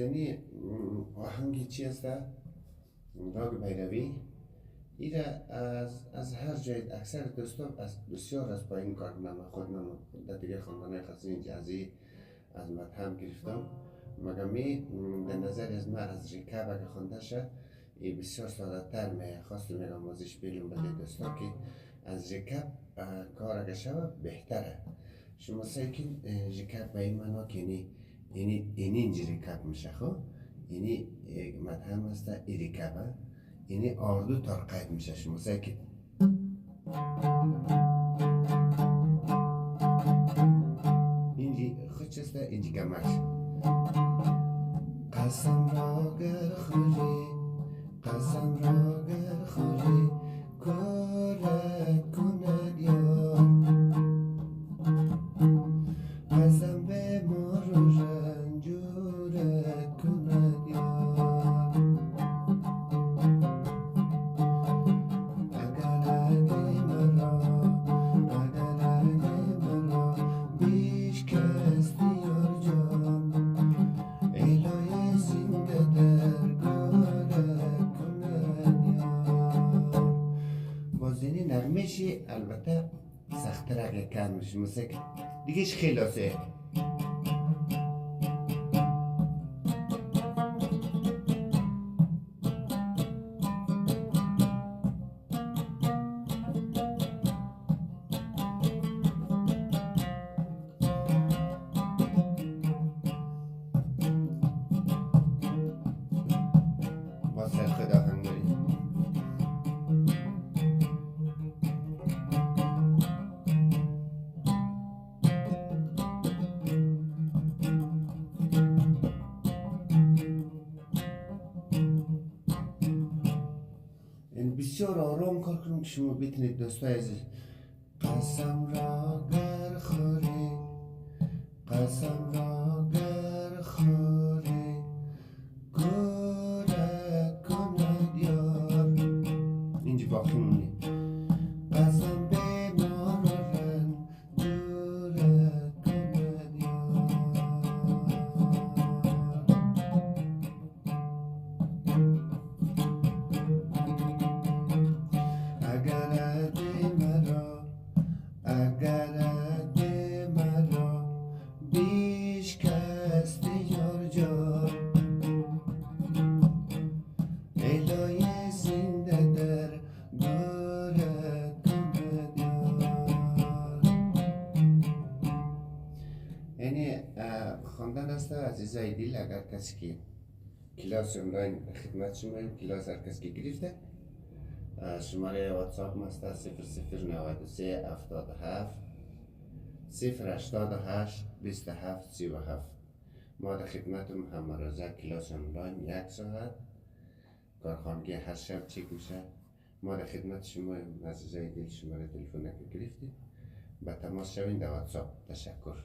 زنی آهنگی چی است؟ راگ بیروی. ایره از هر جای اکثر دوستان بسیار از پایین کار کنم. خود من در دیگه خاندانهای خاصی جزی از مدهم گرفتم. مگه می به نظر از من از ریکاب اگه خونده شد بسیار ساده تر خواستم میگم موزیش بیلیم بده دوستان که از ریکاب کار اگه شود بهتره. شما سیکن ریکاب به این معنا که اینجا ریکاب میشه. خب اینی مدهم است ریکابه. اینی آردو ترقید میشه. شما سیکن اینجی خود چسته اینجی گمش. قسم را گر خوری قسم را گر خوری کارت کند یار. قسم به مار و رنجورت کند یار. اگر مرا بیش کستی یار جان ایلای زنده در کارت کند یار. بازینی نرمشی البته سخت‌تر اگه کم میشه موسیقی دیگهش خلاصه. واسه خدا هنگاری بسیار آرام کار کنیم که شما بتونید دوستای عزیز. قسم را گر خوری قسم را گر خوری کارت کند یار. اینجا باقی مونی. قسم به مار و رنجورت کند یار. اگرت مرا بیش کستی یار جان ایلای زنده در گارت کند یار. یعنی خواندن است عزیزای دل. اگر کسی که کلاس آنلاین خدمت شما کلاس هر کسی که گرفته شماره واتساپ ماسته 0093 77 088 27 37. ما در خدمتم هم روزه کلاس آنلاین 1 ساعت کارخانگی هر شب چک میشه. ما در خدمت شما عزیزای دل. شماره تلفن که گرفتید با تماس شوین در واتساپ. تشکر.